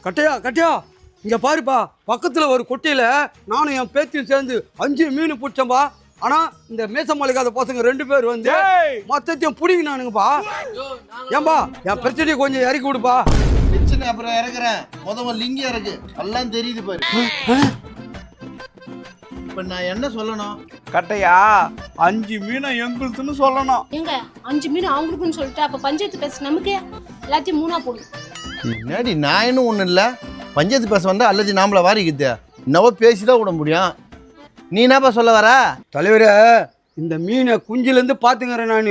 கட்டையா கட்டையா இங்க பாருப்பா, பக்கத்துல ஒரு குட்டையில நானும் என் பேத்தியும் சேர்ந்து 5 மீன் பிடிச்சோம்பா. ஆனா இந்த மேசமாளிக்காத பசங்க 2 பேர் வந்து மொத்தத்தையும் பிடிங்கினானுங்கப்பா. ஏன்பா என் பிரச்சனையை கொஞ்சம் இறக்கி விடுப்பா. பிரச்சனை அப்புறம் இறக்குறேன், முதல்ல லிங்கம் இறக்கு, எல்லாம் தெரியுது பாரு. இப்ப நான் என்ன சொல்லணும்? கட்டையா 5 மீனை எங்களுக்குன்னு சொல்லணும். எங்க 5 மீன் அவங்களுக்குன்னு சொல்லிட்டு அப்ப பஞ்சாயத்து பேச நமக்கு எல்லாத்தையும் 3ஆ போடும். முன்னாடி நான் இன்னும் ஒன்றும் இல்லை, பஞ்சாயத்து பேச வந்தா அல்லது நாமளை வாரிக்குது, இன்னவோ பேசிதான் விட முடியும். நீ என்னப்பா சொல்ல வர? தலைவரே, இந்த மீனை குஞ்சிலேருந்து பார்த்துங்கிறேன் நான்.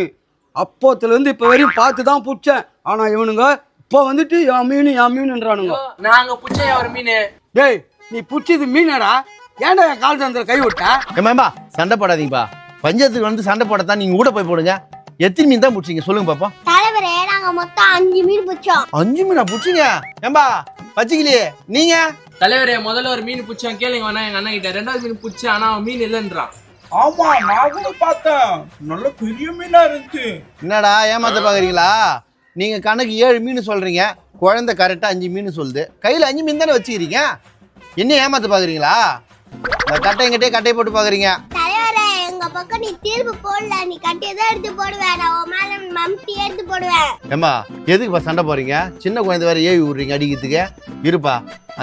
அப்போத்துலேருந்து இப்போ வரையும் பார்த்து தான் பிடிச்சேன். ஆனால் இவனுங்க இப்போ வந்துட்டு என் மீனுன்றானுங்க. நாங்க புச்சைய ஒரு மீன். டேய், நீ பிடிச்சது மீனடா, ஏன்டா என் கால் சந்திர கை விட்ட? ஏமாம்பா சண்டை போடாதீங்கப்பா, பஞ்சாயத்துக்கு வந்து சண்டை போடத்தான் நீங்கள் கூட போய் போடுங்க. எத்தனை மீன் தான் பிடிச்சிங்க சொல்லுங்க பாப்பா. தலைவரே, நாங்க மொத்தம் 5 மீன் பிடிச்சோம். 5 மீனா பிடிச்சிங்க? ஏம்பா வச்சுக்கலையே நீங்க? தலைவரே, முதல்ல ஒரு மீன் புச்சோம் கேளுங்க வேணா எங்க அண்ணன் கிட்ட. 2வது மீன் புச்சு, ஆனா அவன் மீன் இல்லைன்றான். ஆமா, நான் கூட பார்த்தேன், நல்ல பெரிய மீனா இருந்துச்சு. என்னடா ஏமாத்த பாக்குறீங்களா? நீங்க கணக்கு 7 மீன் சொல்றீங்க, குழந்தை கரெக்டா 5 மீன் சொல்லுது. கையில 5 மீன் தானே வச்சுக்கிறீங்க, என்ன ஏமாத்த பாக்குறீங்களா? இந்த கட்டைங்கிட்டே கட்டையை போட்டு பாக்குறீங்க. தலைவரே, எங்க பக்கம் நீ தீர்ப்பு போடல, நீ கட்டியதான் எடுத்து போடுவேன், நான் உன் மேல மம்டி எடுத்து போடுவேன். ஏம்பா எதுக்குப்பா சண்டை போறீங்க? சின்ன குழந்தை வேற ஏவி விடுறீங்க அடிக்கிறதுக்கு. இருப்பா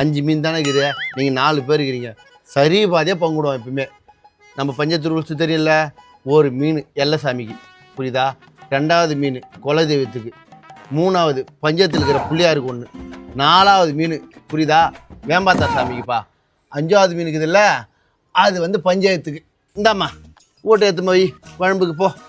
5 மீன் தானே இருக்குது, நீங்க 4 பேர் இருக்கிறீங்க, சரி பாதியா பங்குடுவோம். எப்பவுமே நம்ம பஞ்சாயத்து ரூல்ஸ் தெரியல. ஒரு மீன் எல்லசாமிக்கு புரியுதா, 2வது மீன் குலதெய்வத்துக்கு, 3வது பஞ்சாயத்தில் இருக்கிற பிள்ளையாருக்கு 1, 4வது மீன் புரியுதா வேம்பாத்தா சாமிக்குப்பா, 5வது மீனுக்கு இதில்ல அது வந்து பஞ்சாயத்துக்கு. இந்தாம்மா ஓட்டு ஏற்று போய் குழம்புக்கு போ.